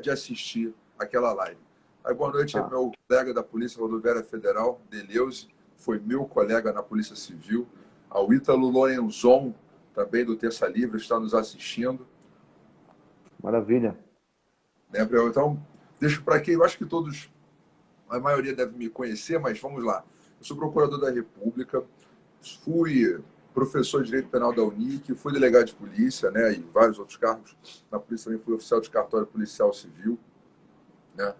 de assistir aquela live. Aí, boa noite, é Ah, meu colega da Polícia Rodoviária Federal, Deleuze, foi meu colega na Polícia Civil. Ao Ítalo Lorenzon, também do Terça Livre, está nos assistindo. maravilha. Né? Então, deixo para quem, eu acho que todos, a maioria deve me conhecer, mas vamos lá. Eu sou procurador da República, fui professor de Direito Penal da Unic, fui delegado de polícia, né, e vários outros cargos. Na polícia também fui oficial de cartório policial civil, né?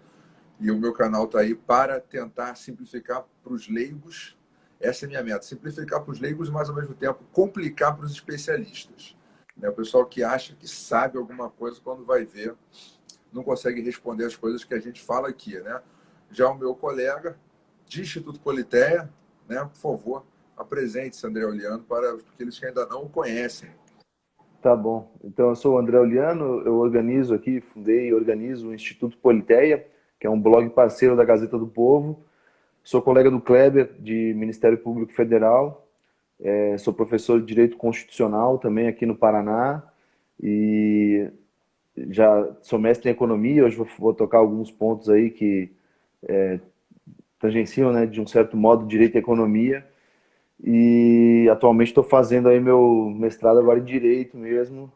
E o meu canal está aí para tentar simplificar para os leigos. Essa é a minha meta, simplificar para os leigos, mas ao mesmo tempo complicar para os especialistas. Né? O pessoal que acha que sabe alguma coisa, quando vai ver, não consegue responder as coisas que a gente fala aqui, né? Já o meu colega de Instituto Politeia, né, por favor, apresente-se, André Oliano, para aqueles que ainda não o conhecem. Tá bom. Então, eu sou o André Oliano, eu organizo aqui, fundei e organizo o Instituto Politeia, que é um blog parceiro da Gazeta do Povo. Sou colega do Kleber, de Ministério Público Federal. Sou professor de Direito Constitucional também aqui no Paraná. E já sou mestre em Economia. Hoje vou tocar alguns pontos aí que tangenciam, né, de um certo modo, Direito e Economia. E atualmente estou fazendo aí meu mestrado agora em Direito mesmo.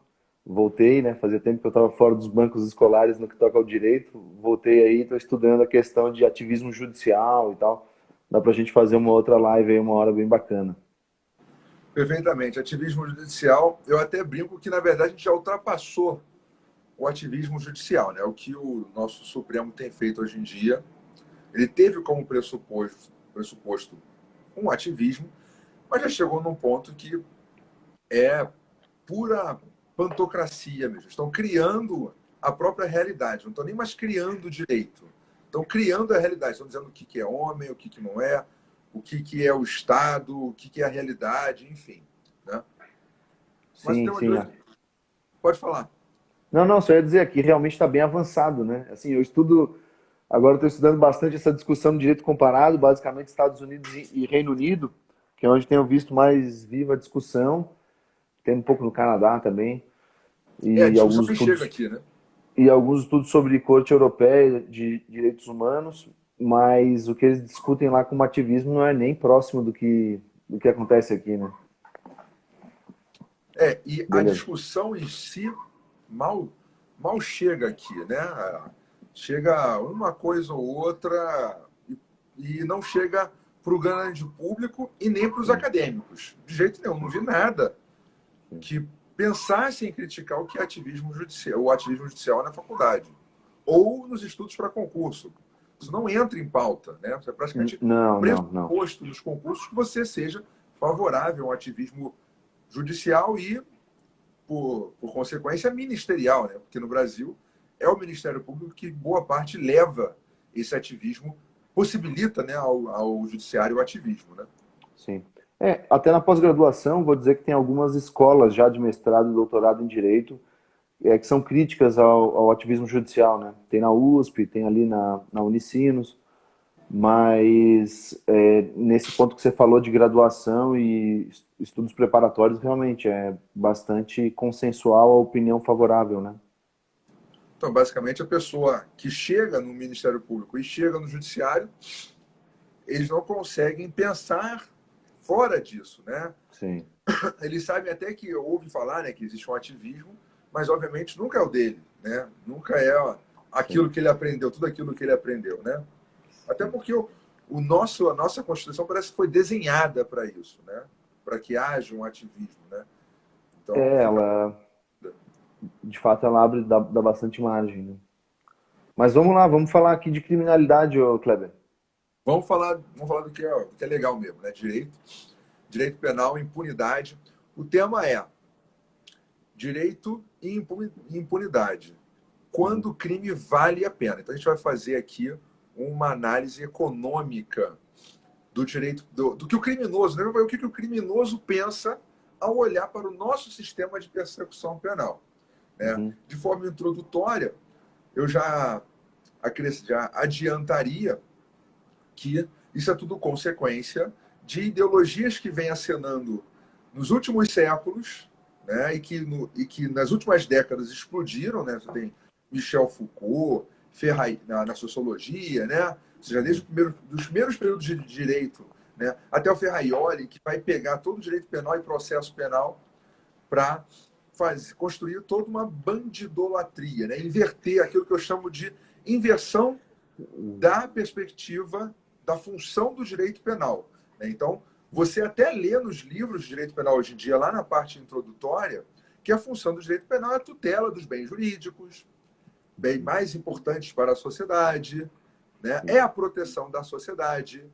Voltei, né? Fazia tempo que eu estava fora dos bancos escolares no que toca ao direito. Voltei aí, estou estudando a questão de ativismo judicial e tal. Dá para a gente fazer uma outra live aí, uma hora bem bacana. Perfeitamente. Ativismo judicial, eu até brinco que, na verdade, a gente já ultrapassou o ativismo judicial, né? O que o nosso Supremo tem feito hoje em dia. Ele teve como pressuposto um ativismo, mas já chegou num ponto que é pura pantocracia mesmo. Estão criando a própria realidade, não estão nem mais criando direito. Estão criando a realidade, estão dizendo o que é homem, o que não é, o que é o Estado, o que é a realidade, enfim. Né? Mas o Sim, tema de sim. hoje, pode falar. Não, não, só ia dizer aqui, realmente está bem avançado, né? Assim, eu estudo, agora estou estudando bastante essa discussão de direito comparado, basicamente Estados Unidos e Reino Unido, que é onde tenho visto mais viva a discussão. Tem um pouco no Canadá também, A e discussão alguns nem chega estudos aqui, né? sobre Corte Europeia de Direitos Humanos, mas o que eles discutem lá como ativismo não é nem próximo do que acontece aqui, né? E a Beleza. discussão em si mal, mal chega aqui, né? Chega uma coisa ou outra e não chega para o grande público e nem para os Sim, acadêmicos. De jeito nenhum, não vi nada sim. que pensasse em criticar o que é o ativismo judicial na faculdade ou nos estudos para concurso. Isso não entra em pauta, né? Isso é praticamente Não, não, não. pressuposto nos concursos que você seja favorável ao ativismo judicial e, por consequência, ministerial, né? Porque no Brasil é o Ministério Público que boa parte leva esse ativismo, possibilita, né, ao judiciário o ativismo, né? Sim. Até na pós-graduação, vou dizer que tem algumas escolas já de mestrado e doutorado em Direito que são críticas ao ativismo judicial, né? Tem na USP, tem ali na Unicinos, mas nesse ponto que você falou de graduação e estudos preparatórios, realmente é bastante consensual a opinião favorável, né? Então, basicamente, a pessoa que chega no Ministério Público e chega no Judiciário, eles não conseguem pensar fora disso, né? Sim. Eles sabem até que ouve falar, né, que existe um ativismo, mas obviamente nunca é o dele, né? Nunca é Sim, aquilo que ele aprendeu, tudo aquilo que ele aprendeu, né? Até sim. porque a nossa Constituição parece que foi desenhada para isso, né? Para que haja um ativismo, né? Então fica. Ela, de fato, ela abre, dá bastante margem, né? Mas vamos lá, vamos falar aqui de criminalidade, ô Kleber. Vamos falar do que é legal mesmo, né? Direito penal, impunidade. O tema é direito e impunidade. Uhum. Quando o crime vale a pena. Então a gente vai fazer aqui uma análise econômica do direito, do que o criminoso, né? O que o criminoso pensa ao olhar para o nosso sistema de persecução penal. Né? Uhum. De forma introdutória, eu já adiantaria que isso é tudo consequência de ideologias que vêm acenando nos últimos séculos, né, e que nas últimas décadas explodiram. Né? Você tem Michel Foucault, na sociologia, né? Ou seja, desde dos primeiros períodos de direito, né, até o Ferraioli, que vai pegar todo o direito penal e processo penal para construir toda uma bandidolatria, né? Inverter aquilo que eu chamo de inversão da perspectiva da função do direito penal, né? Então, você até lê nos livros de direito penal hoje em dia, lá na parte introdutória, que a função do direito penal é a tutela dos bens jurídicos, bem mais importantes para a sociedade, né? É a proteção da sociedade,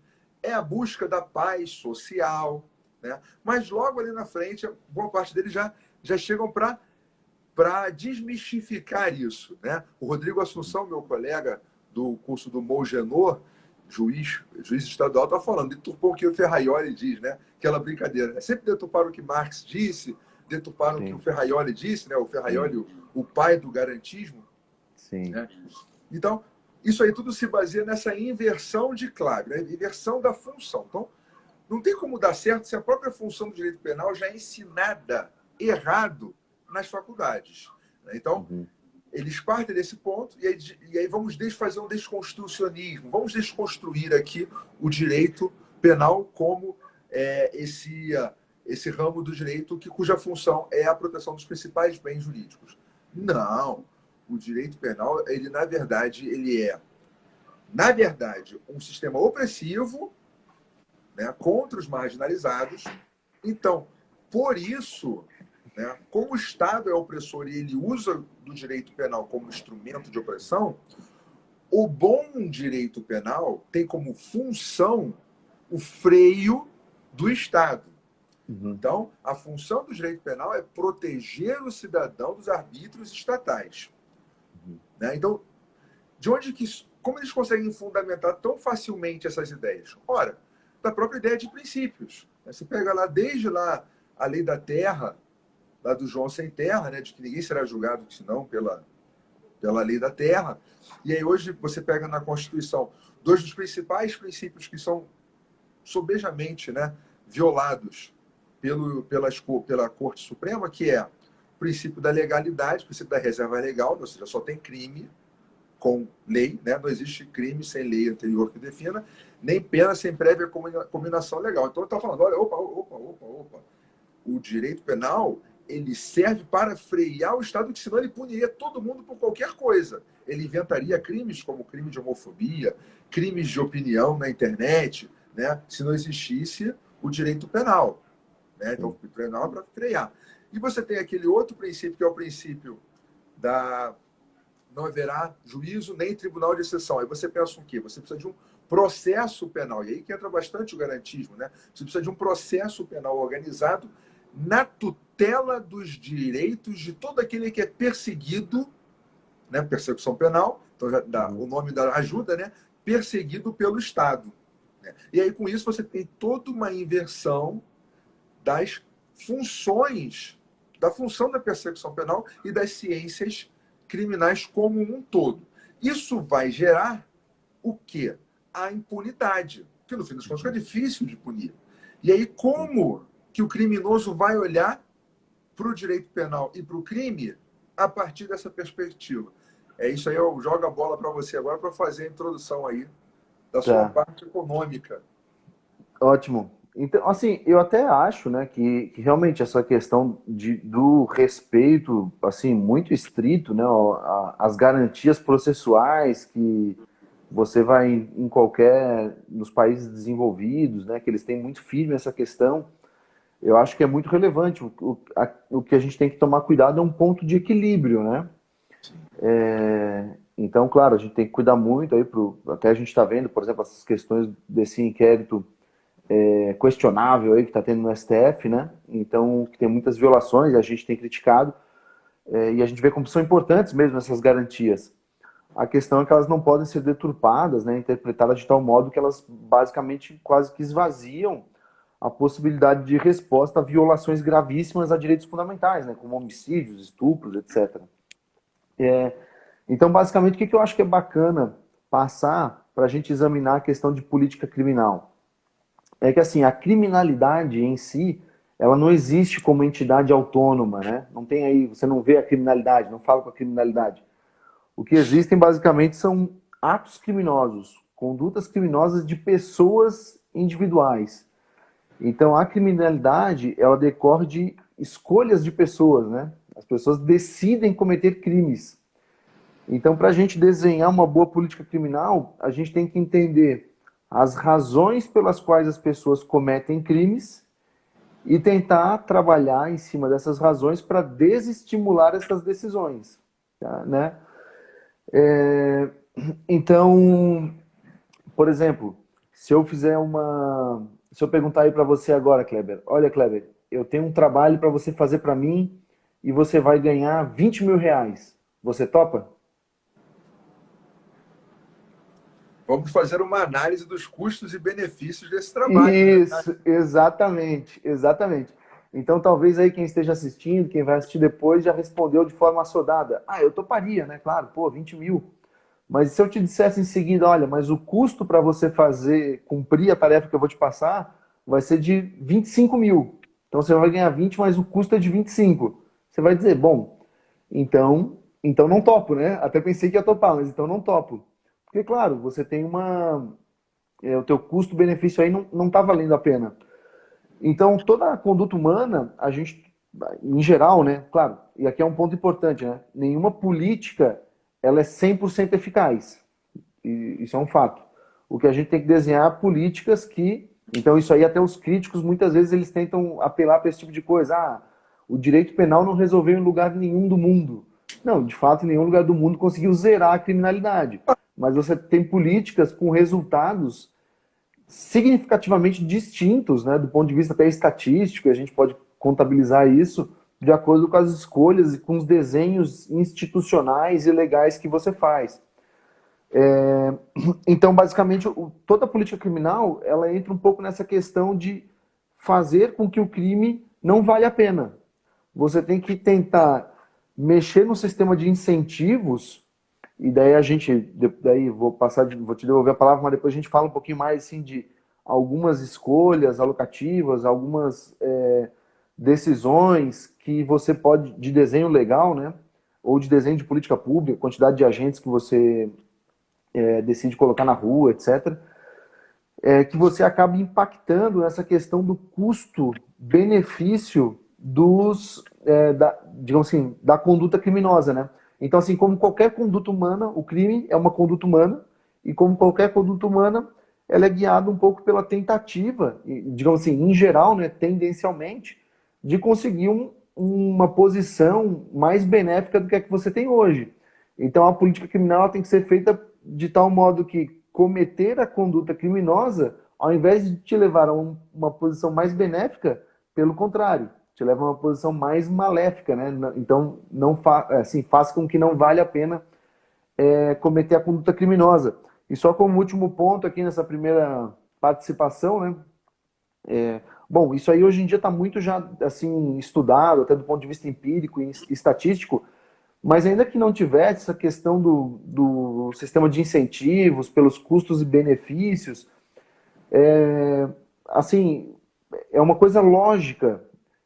é a busca da paz social, né? Mas logo ali na frente, boa parte deles já chegam para desmistificar isso, né? O Rodrigo Assunção, meu colega do curso do Mongenor, juiz estadual, está falando, deturpou o que o Ferraioli diz, né? Aquela brincadeira, né? Sempre deturparam o que Marx disse, deturparam o que o Ferraioli disse, né? O Ferraioli, o pai do garantismo. Sim. Né? Então, isso aí tudo se baseia nessa inversão de clave, né? Inversão da função. Então, não tem como dar certo se a própria função do direito penal já é ensinada errado nas faculdades. Então, eles partem desse ponto e aí vamos fazer um desconstrucionismo. Vamos desconstruir aqui o direito penal como esse ramo do direito cuja função é a proteção dos principais bens jurídicos. Não. O direito penal, na verdade, um sistema opressivo, né, contra os marginalizados. Então, por isso, né, como o Estado é opressor e ele usa do direito penal como instrumento de opressão, o bom direito penal tem como função o freio do Estado. Então, a função do direito penal é proteger o cidadão dos arbítrios estatais. Né? Então, como eles conseguem fundamentar tão facilmente essas ideias? Ora, da própria ideia de princípios. Você pega lá, desde lá, a lei da terra, lá do João Sem Terra, né, de que ninguém será julgado senão pela lei da terra. E aí hoje você pega na Constituição dois dos principais princípios que são sobejamente, né, violados pela Corte Suprema, que é o princípio da legalidade, o princípio da reserva legal, ou seja, só tem crime com lei, né? Não existe crime sem lei anterior que defina, nem pena sem prévia combinação legal. Então, está falando, olha, opa. O direito penal, ele serve para frear o Estado, que senão ele puniria todo mundo por qualquer coisa. Ele inventaria crimes como crime de homofobia, crimes de opinião na internet, né? Se não existisse o direito penal. Né? Então, o penal é para frear. E você tem aquele outro princípio, que é o princípio da não haverá juízo nem tribunal de exceção. Aí você pensa o quê? Você precisa de um processo penal. E aí que entra bastante o garantismo, né? Você precisa de um processo penal organizado na tutela dos direitos de todo aquele que é perseguido, né? Persecução penal, então já dá o nome da ajuda, né? Perseguido pelo Estado. Né? E aí, com isso, você tem toda uma inversão das funções, da função da persecução penal e das ciências criminais como um todo. Isso vai gerar o quê? A impunidade, que no fim das contas é difícil de punir. E aí como que o criminoso vai olhar para o direito penal e para o crime a partir dessa perspectiva? É isso aí, eu jogo a bola para você agora para fazer a introdução aí da sua parte econômica. Ótimo. Então, assim, eu até acho, né, que realmente essa questão do respeito, assim, muito estrito, né, as garantias processuais que você vai nos países desenvolvidos, né, que eles têm muito firme essa questão, eu acho que é muito relevante. O que a gente tem que tomar cuidado é um ponto de equilíbrio, né? Então, claro, a gente tem que cuidar muito aí, até a gente está vendo, por exemplo, essas questões desse inquérito questionável aí que está tendo no STF, né? Então, que tem muitas violações e a gente tem criticado, e a gente vê como são importantes mesmo essas garantias. A questão é que elas não podem ser deturpadas, né? Interpretadas de tal modo que elas basicamente quase que esvaziam a possibilidade de resposta a violações gravíssimas a direitos fundamentais, né? Como homicídios, estupros, etc. Então, basicamente, o que eu acho que é bacana passar para a gente examinar a questão de política criminal? É que assim, a criminalidade em si, ela não existe como entidade autônoma, né? Não tem aí, você não vê a criminalidade, não fala com a criminalidade. O que existem basicamente são atos criminosos, condutas criminosas de pessoas individuais. Então, a criminalidade, ela decorre de escolhas de pessoas, né? As pessoas decidem cometer crimes. Então, para a gente desenhar uma boa política criminal, a gente tem que entender as razões pelas quais as pessoas cometem crimes e tentar trabalhar em cima dessas razões para desestimular essas decisões, tá, né? Então, por exemplo, se eu fizer uma... Se eu perguntar aí para você agora, Kleber, olha, Kleber, eu tenho um trabalho para você fazer para mim e você vai ganhar 20 mil reais. Você topa? Vamos fazer uma análise dos custos e benefícios desse trabalho, né? Isso, exatamente, exatamente. Então, talvez aí quem esteja assistindo, quem vai assistir depois, já respondeu de forma assodada. Ah, eu toparia, né? Claro, pô, 20 mil. Mas se eu te dissesse em seguida, olha, mas o custo para você fazer, cumprir a tarefa que eu vou te passar, vai ser de 25 mil. Então você vai ganhar 20, mas o custo é de 25. Você vai dizer, bom, então não topo, né? Até pensei que ia topar, mas então não topo. Porque, claro, você tem o teu custo-benefício aí não está valendo a pena. Então, toda a conduta humana, a gente, em geral, né? Claro, e aqui é um ponto importante, né? Nenhuma política, ela é 100% eficaz. E isso é um fato. O que a gente tem que desenhar é políticas que... Então, isso aí até os críticos, muitas vezes, eles tentam apelar para esse tipo de coisa. Ah, o direito penal não resolveu em lugar nenhum do mundo. Não, de fato, em nenhum lugar do mundo conseguiu zerar a criminalidade. Mas você tem políticas com resultados significativamente distintos, né, do ponto de vista até estatístico, e a gente pode contabilizar isso de acordo com as escolhas e com os desenhos institucionais e legais que você faz. Então, basicamente, toda a política criminal, ela entra um pouco nessa questão de fazer com que o crime não vale a pena. Você tem que tentar mexer no sistema de incentivos, e daí daí vou te devolver a palavra, mas depois a gente fala um pouquinho mais assim de algumas escolhas alocativas, algumas decisões que você pode, de desenho legal, né? Ou de desenho de política pública, quantidade de agentes que você decide colocar na rua, etc., que você acaba impactando nessa questão do custo-benefício digamos assim, da conduta criminosa, né? Então, assim, como qualquer conduta humana, o crime é uma conduta humana, e como qualquer conduta humana, ela é guiada um pouco pela tentativa, digamos assim, em geral, né, tendencialmente, de conseguir uma posição mais benéfica do que a que você tem hoje. Então, a política criminal tem que ser feita de tal modo que cometer a conduta criminosa, ao invés de te levar a uma posição mais benéfica, pelo contrário, te leva a uma posição mais maléfica, né? Então, faça com que não vale a pena cometer a conduta criminosa. E só como último ponto aqui nessa primeira participação, né? Bom, isso aí hoje em dia está muito já assim estudado, até do ponto de vista empírico e estatístico, mas ainda que não tivesse essa questão do sistema de incentivos, pelos custos e benefícios, assim, é uma coisa lógica.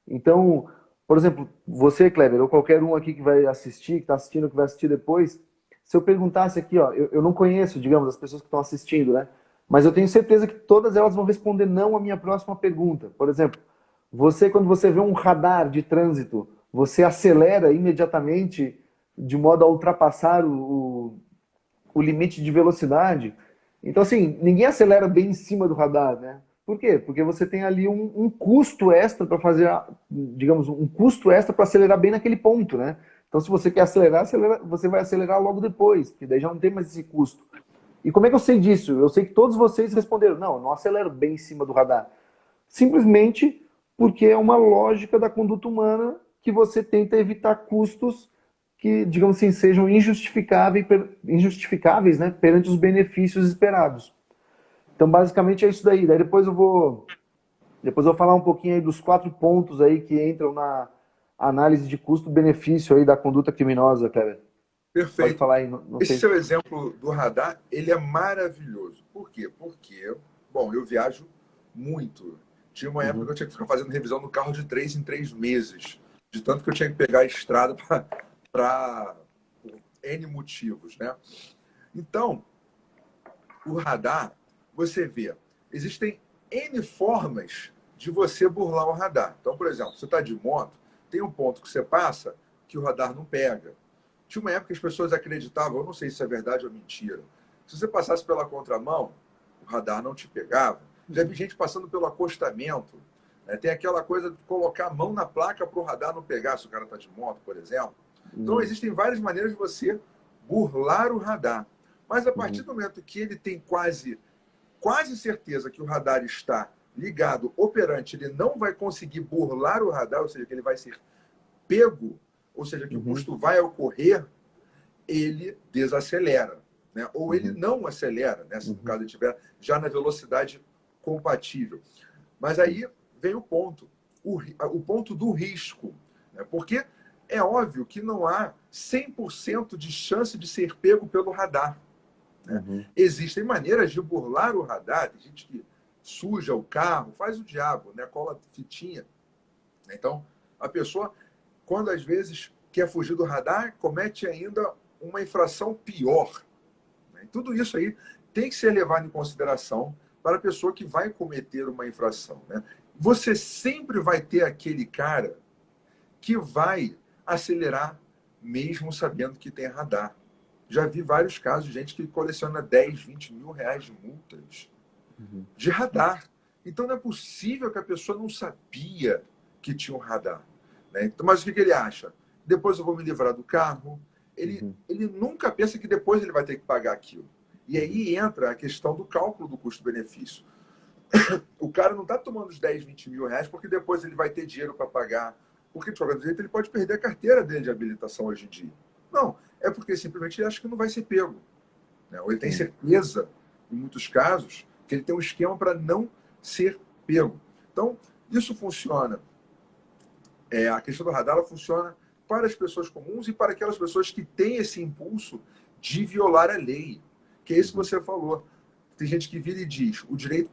Então, por exemplo, você, Kleber, ou qualquer um aqui que vai assistir, que está assistindo, que vai assistir depois, se eu perguntasse aqui, ó, eu não conheço, digamos, as pessoas que estão assistindo, né? Mas eu tenho certeza que todas elas vão responder não à minha próxima pergunta. Por exemplo, quando você vê um radar de trânsito, você acelera imediatamente de modo a ultrapassar o limite de velocidade. Então, assim, ninguém acelera bem em cima do radar, né? Por quê? Porque você tem ali um custo extra para fazer, digamos, um custo extra para acelerar bem naquele ponto, né? Então, se você quer acelerar, você vai acelerar logo depois, porque daí já não tem mais esse custo. E como é que eu sei disso? Eu sei que todos vocês responderam, não, eu não acelero bem em cima do radar. Simplesmente porque é uma lógica da conduta humana que você tenta evitar custos que, digamos assim, sejam injustificáveis, né, perante os benefícios esperados. Então, basicamente é isso daí. Daí depois eu vou falar um pouquinho aí dos 4 pontos aí que entram na análise de custo-benefício aí da conduta criminosa, Kleber. Pode Perfeito. falar aí, não Esse sei. seu exemplo do radar, ele é maravilhoso. Por quê? Porque, bom, eu viajo muito. Tinha uma época que Uhum. eu tinha que ficar fazendo revisão no carro de 3 em 3 meses. De tanto que eu tinha que pegar a estrada para N motivos, né? Então, o radar, você vê, existem N formas de você burlar o radar. Então, por exemplo, você está de moto, tem um ponto que você passa que o radar não pega. Tinha uma época que as pessoas acreditavam, eu não sei se é verdade ou mentira, se você passasse pela contramão, o radar não te pegava. Já vi gente passando pelo acostamento, né? Tem aquela coisa de colocar a mão na placa para o radar não pegar, se o cara está de moto, por exemplo. Então, existem várias maneiras de você burlar o radar. Mas a partir do momento que ele tem quase certeza que o radar está ligado, operante, ele não vai conseguir burlar o radar, ou seja, que ele vai ser pego, ou seja, que o custo vai ocorrer, ele desacelera, né? Ou ele não acelera, né? Se no caso ele estiver já na velocidade compatível. Mas aí vem o ponto ponto do risco, né? Porque é óbvio que não há 100% de chance de ser pego pelo radar. Né? Existem maneiras de burlar o radar, tem gente que suja o carro, faz o diabo, né? Cola fitinha. Então, a pessoa, quando às vezes quer fugir do radar, comete ainda uma infração pior. Né? Tudo isso aí tem que ser levado em consideração para a pessoa que vai cometer uma infração. Né? Você sempre vai ter aquele cara que vai acelerar mesmo sabendo que tem radar. Já vi vários casos de gente que coleciona 10, 20 mil reais de multas de radar. Então não é possível que a pessoa não sabia que tinha um radar. Né? Então, mas o que ele acha? Depois eu vou me livrar do carro. Ele nunca pensa que depois ele vai ter que pagar aquilo. E aí entra a questão do cálculo do custo-benefício. O cara não está tomando os 10, 20 mil reais porque depois ele vai ter dinheiro para pagar. Porque, de qualquer jeito, ele pode perder a carteira dele de habilitação hoje em dia. Não, é porque simplesmente ele acha que não vai ser pego. Né? Ou ele tem certeza, em muitos casos, que ele tem um esquema para não ser pego. Então, isso funciona. A questão do radar ela funciona para as pessoas comuns e para aquelas pessoas que têm esse impulso de violar a lei. Que é isso que você falou. Tem gente que vira e diz, o direito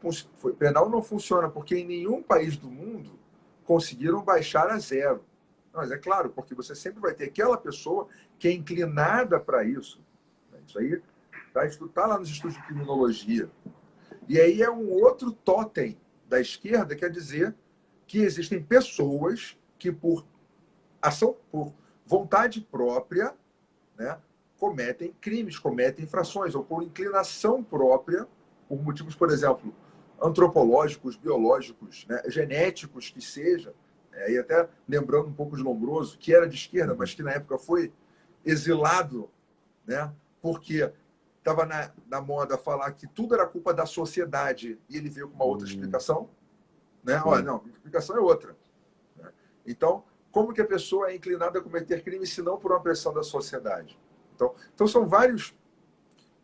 penal não funciona porque em nenhum país do mundo conseguiram baixar a zero. Mas é claro, porque você sempre vai ter aquela pessoa que é inclinada para isso. Isso aí está lá nos estudos de criminologia. E aí é um outro totem da esquerda, quer dizer que existem pessoas que, por vontade própria, né, cometem crimes, cometem infrações, ou por inclinação própria, por motivos, por exemplo, antropológicos, biológicos, né, genéticos que seja. E até lembrando um pouco de Lombroso, que era de esquerda, mas que na época foi exilado, né, porque estava na moda falar que tudo era culpa da sociedade e ele veio com uma outra explicação. Né? Olha, não, a explicação é outra. Né? Então, como que a pessoa é inclinada a cometer crime se não por uma pressão da sociedade? Então são vários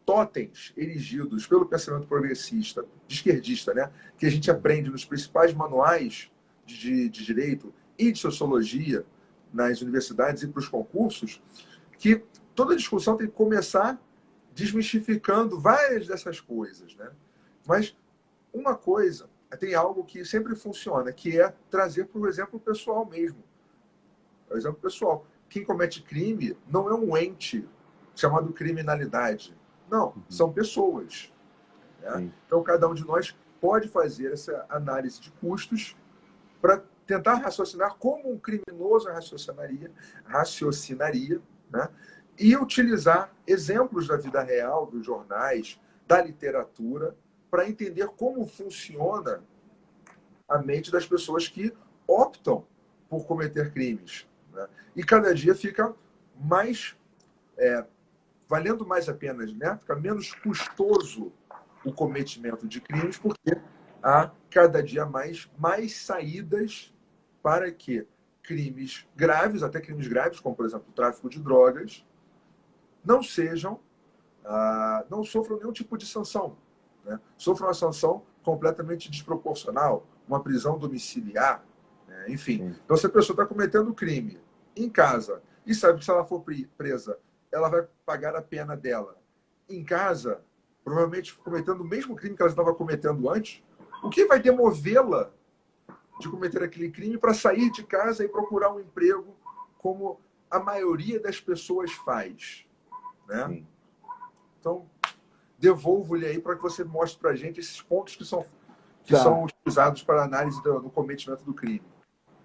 totens erigidos pelo pensamento progressista, de esquerdista, né? Que a gente aprende nos principais manuais de direito e de sociologia nas universidades e para os concursos, que toda discussão tem que começar desmistificando várias dessas coisas. Né? Mas uma coisa, tem algo que sempre funciona, que é trazer para o exemplo pessoal mesmo. O exemplo pessoal. Quem comete crime não é um ente chamado criminalidade. Não, são pessoas. Né? Então, cada um de nós pode fazer essa análise de custos para tentar raciocinar como um criminoso raciocinaria, né? E utilizar exemplos da vida real, dos jornais, da literatura, para entender como funciona a mente das pessoas que optam por cometer crimes. Né? E cada dia fica mais valendo mais a pena, né? Fica menos custoso o cometimento de crimes, porque há cada dia mais saídas para que crimes graves, até crimes graves, como por exemplo o tráfico de drogas, não sofram nenhum tipo de sanção. Né? Sofram uma sanção completamente desproporcional, uma prisão domiciliar, né? Enfim. Então, se a pessoa está cometendo crime em casa e sabe que se ela for presa, ela vai pagar a pena dela em casa, provavelmente cometendo o mesmo crime que ela estava cometendo antes, o que vai demovê-la de cometer aquele crime para sair de casa e procurar um emprego como a maioria das pessoas faz? né? Sim. Então, devolvo-lhe aí para que você mostre para a gente esses pontos que Tá. são utilizados para análise do cometimento do crime.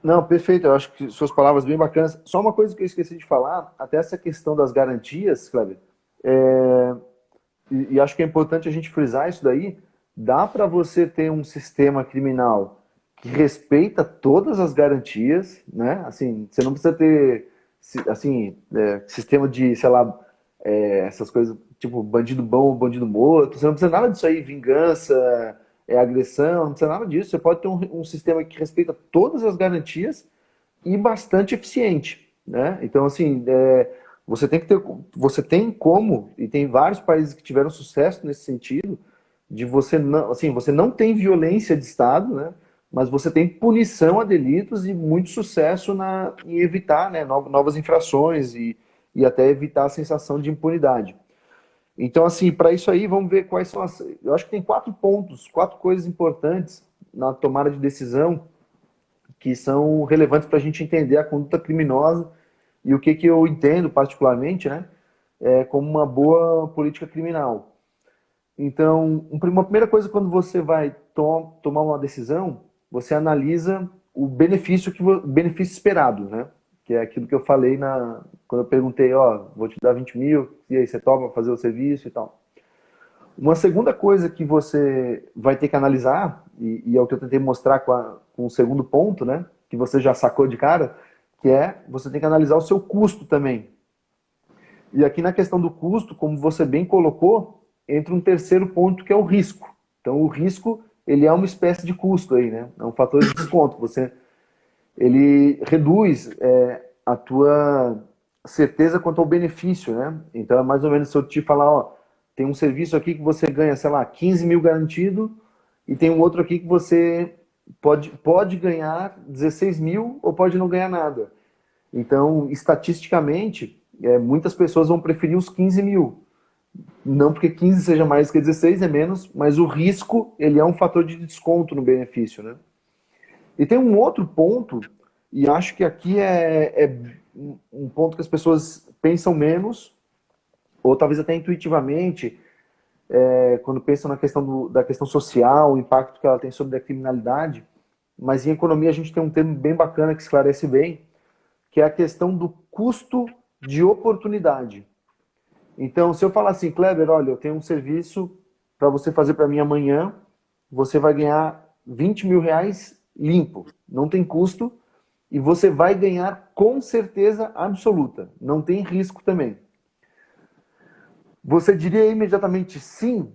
Não, perfeito. Eu acho que suas palavras bem bacanas. Só uma coisa que eu esqueci de falar, até essa questão das garantias, Kleber, e acho que é importante a gente frisar isso daí. Dá para você ter um sistema criminal que respeita todas as garantias, né? Assim, você não precisa ter, assim, sistema de, sei lá, essas coisas, tipo bandido bom ou bandido morto. Você não precisa nada disso aí, vingança, agressão, não precisa nada disso. Você pode ter um sistema que respeita todas as garantias e bastante eficiente, né? Então, assim, você tem que ter, você tem como, e tem vários países que tiveram sucesso nesse sentido, de você não, assim, você não tem violência de Estado, né? Mas você tem punição a delitos e muito sucesso em evitar, né, novas infrações e até evitar a sensação de impunidade. Então, assim, para isso aí, vamos ver quais são as. Eu acho que tem 4 pontos, 4 coisas importantes na tomada de decisão que são relevantes para a gente entender a conduta criminosa e o que eu entendo particularmente, né, como uma boa política criminal. Então, uma primeira coisa, quando você vai tomar uma decisão, você analisa o benefício esperado, né? Que é aquilo que eu falei quando eu perguntei, ó, vou te dar 20 mil, e aí você topa fazer o serviço e tal. Uma segunda coisa que você vai ter que analisar, e é o que eu tentei mostrar com o segundo ponto, né? Que você já sacou de cara, que você tem que analisar o seu custo também. E aqui na questão do custo, como você bem colocou, entra um terceiro ponto que é o risco. Então o risco, ele é uma espécie de custo aí, né? É um fator de desconto. Ele reduz a tua certeza quanto ao benefício, né? Então é mais ou menos se eu te falar, ó, tem um serviço aqui que você ganha, sei lá, 15 mil garantido, e tem um outro aqui que você pode ganhar 16 mil ou pode não ganhar nada. Então, estatisticamente, muitas pessoas vão preferir os 15 mil. Não porque 15 seja mais que 16, é menos, mas o risco, ele é um fator de desconto no benefício, né? E tem um outro ponto, e acho que aqui é um ponto que as pessoas pensam menos, ou talvez até intuitivamente, quando pensam na questão da questão social, o impacto que ela tem sobre a criminalidade, mas em economia a gente tem um termo bem bacana que esclarece bem, que é a questão do custo de oportunidade. Então, se eu falar assim, Kleber, olha, eu tenho um serviço para você fazer para mim amanhã, você vai ganhar 20 mil reais limpo, não tem custo, e você vai ganhar com certeza absoluta, não tem risco também. Você diria imediatamente sim?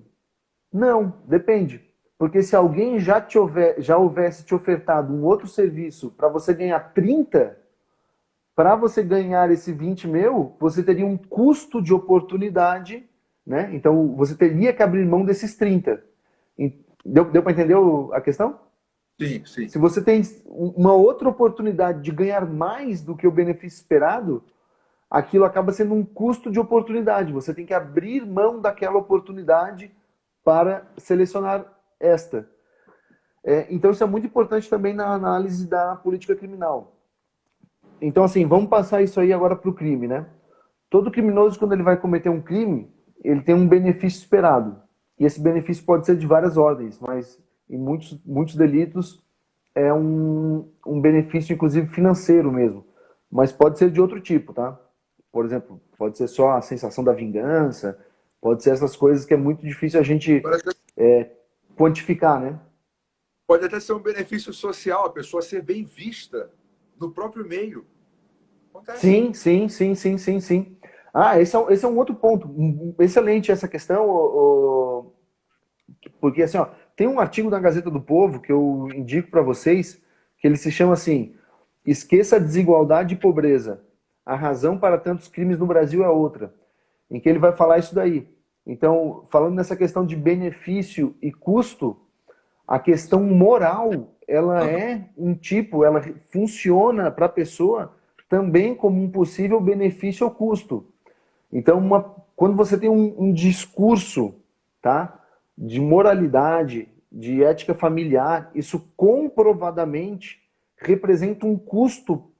Não, depende. Porque se alguém já houvesse te ofertado um outro serviço para você ganhar 30, para você ganhar esse 20 mil, você teria um custo de oportunidade, né? Então você teria que abrir mão desses 30. Deu para entender a questão? Sim, sim. Se você tem uma outra oportunidade de ganhar mais do que o benefício esperado, aquilo acaba sendo um custo de oportunidade. Você tem que abrir mão daquela oportunidade para selecionar esta. Então isso é muito importante também na análise da política criminal. Então, assim, vamos passar isso aí agora para o crime, né? Todo criminoso, quando ele vai cometer um crime, ele tem um benefício esperado. E esse benefício pode ser de várias ordens, mas em muitos delitos é um benefício, inclusive, financeiro mesmo. Mas pode ser de outro tipo, tá? Por exemplo, pode ser só a sensação da vingança, pode ser essas coisas que é muito difícil a gente quantificar, né? Pode até ser um benefício social, a pessoa ser bem vista no próprio meio. Acontece. Sim, sim, sim, sim, sim, sim. Ah, esse é um outro ponto. Excelente essa questão, porque assim, ó, tem um artigo da Gazeta do Povo que eu indico para vocês, que ele se chama assim: Esqueça a desigualdade e pobreza. A razão para tantos crimes no Brasil é outra. Em que ele vai falar isso daí. Então, falando nessa questão de benefício e custo, a questão moral, ela funciona para a pessoa também como um possível benefício ou custo. Então, quando você tem um discurso, tá, de moralidade, de ética familiar, isso comprovadamente representa um custo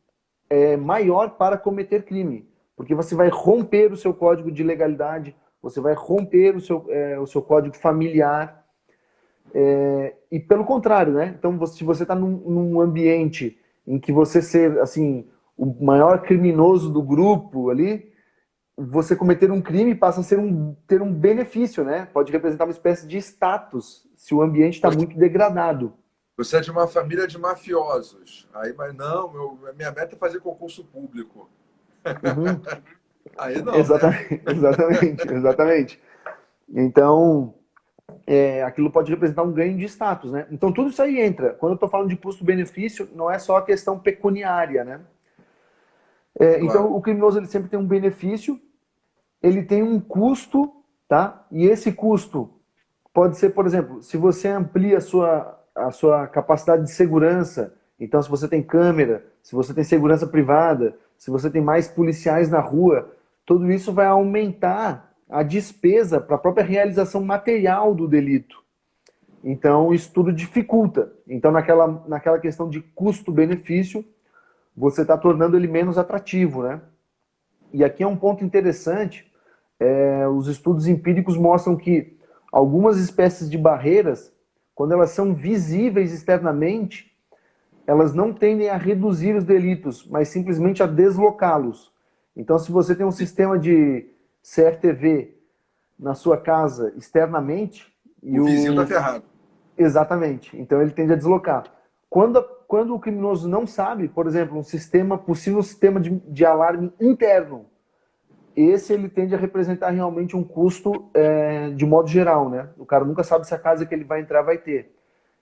maior para cometer crime. porque você vai romper o seu código de legalidade, você vai romper o seu código familiar, e pelo contrário, né? Então, se você está num ambiente em que você ser, assim, o maior criminoso do grupo ali, você cometer um crime passa a ter um benefício, né? Pode representar uma espécie de status, se o ambiente está muito degradado. Você é de uma família de mafiosos. Aí, mas não, minha meta é fazer concurso público. Uhum. Aí não, né? Exatamente, exatamente, exatamente. Então, aquilo pode representar um ganho de status, né? Então, tudo isso aí entra. Quando eu estou falando de custo-benefício, não é só a questão pecuniária, né? Então, Claro. o criminoso ele sempre tem um benefício, ele tem um custo, tá? E esse custo pode ser, por exemplo, se você amplia a sua capacidade de segurança, então se você tem câmera, se você tem segurança privada, se você tem mais policiais na rua, tudo isso vai aumentar a despesa para a própria realização material do delito. Então, isso tudo dificulta. Então, naquela questão de custo-benefício, você está tornando ele menos atrativo, né? E aqui é um ponto interessante, os estudos empíricos mostram que algumas espécies de barreiras, quando elas são visíveis externamente, elas não tendem a reduzir os delitos, mas simplesmente a deslocá-los. Então, se você tem um sistema de CFTV na sua casa externamente, O vizinho tá ferrado. exatamente, então ele tende a deslocar. Quando o criminoso não sabe, por exemplo, possível sistema de alarme interno, esse ele tende a representar realmente um custo de modo geral, né? O cara nunca sabe se a casa que ele vai entrar vai ter.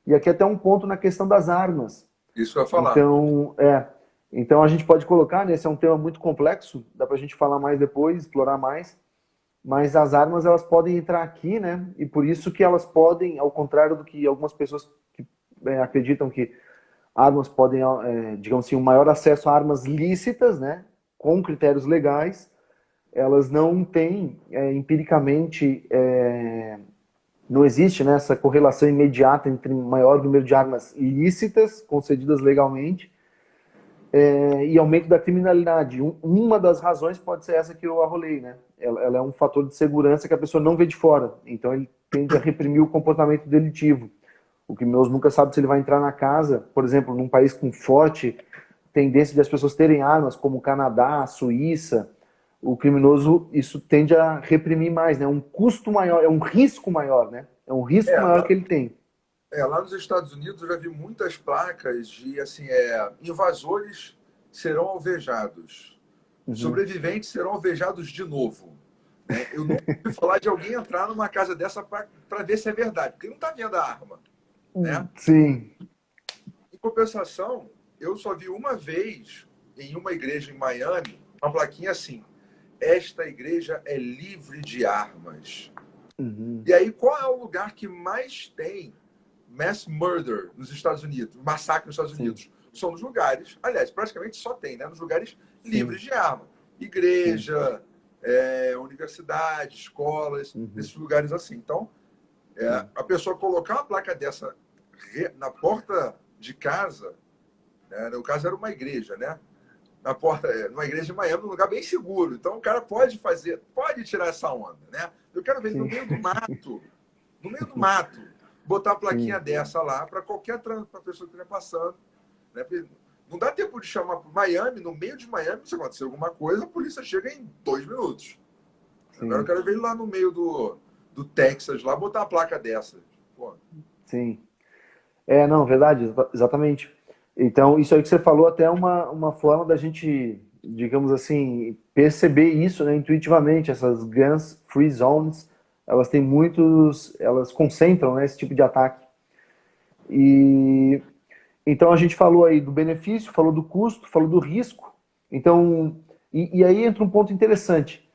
E aqui até um ponto na questão das armas. Isso que eu ia falar. Então a gente pode colocar, né? Esse é um tema muito complexo, dá pra gente falar mais depois, explorar mais, mas as armas elas podem entrar aqui, né? E por isso que elas podem, ao contrário do que algumas pessoas que acreditam que armas podem, digamos assim, um maior acesso a armas lícitas, né? Com critérios legais, elas não têm empiricamente, não existe, né, essa correlação imediata entre maior número de armas lícitas concedidas legalmente e aumento da criminalidade. Uma das razões pode ser essa que eu arrolei, né? Ela é um fator de segurança que a pessoa não vê de fora, então ele tende a reprimir o comportamento delitivo. O criminoso nunca sabe se ele vai entrar na casa, por exemplo, num país com forte tendência de as pessoas terem armas, como o Canadá, a Suíça. O criminoso, isso tende a reprimir mais, né? Um custo maior, é um risco maior, né? É um risco maior Lá, que ele tem. lá nos Estados Unidos eu já vi muitas placas de assim, invasores serão alvejados, Uhum. sobreviventes serão alvejados de novo. Né? Eu nunca ouvi falar de alguém entrar numa casa dessa para ver se é verdade, porque não está vendo a arma. Né? Sim. Em compensação, eu só vi uma vez em uma igreja em Miami uma plaquinha assim: esta igreja é livre de armas. Uhum. E aí, qual é o lugar que mais tem mass murder nos Estados Unidos, massacre nos Estados Sim. Unidos? São nos lugares, aliás, praticamente só tem, né? Nos lugares Sim. livres de arma. Sim. Igreja, universidade, escolas, Uhum. nesses lugares assim. Então, Sim. a pessoa colocar uma placa dessa na porta de casa, né? No caso era uma igreja, né? Na porta, numa igreja de Miami, num lugar bem seguro. Então o cara pode tirar essa onda, né? Eu quero ver ele Sim. no meio do mato, botar a plaquinha Sim. dessa lá para qualquer pra pessoa que estiver passando, né? Porque não dá tempo de chamar para Miami, no meio de Miami, se acontecer alguma coisa, a polícia chega em 2 minutos. Agora eu Sim. quero ver ele lá no meio do Texas, lá, botar a placa dessa. Pô, Sim. Não, verdade, exatamente. Então, isso aí que você falou até é uma forma da gente, digamos assim, perceber isso, né, intuitivamente. Essas guns free zones, elas têm elas concentram, né, esse tipo de ataque. E então a gente falou aí do benefício, falou do custo, falou do risco. Então, e aí entra um ponto interessante.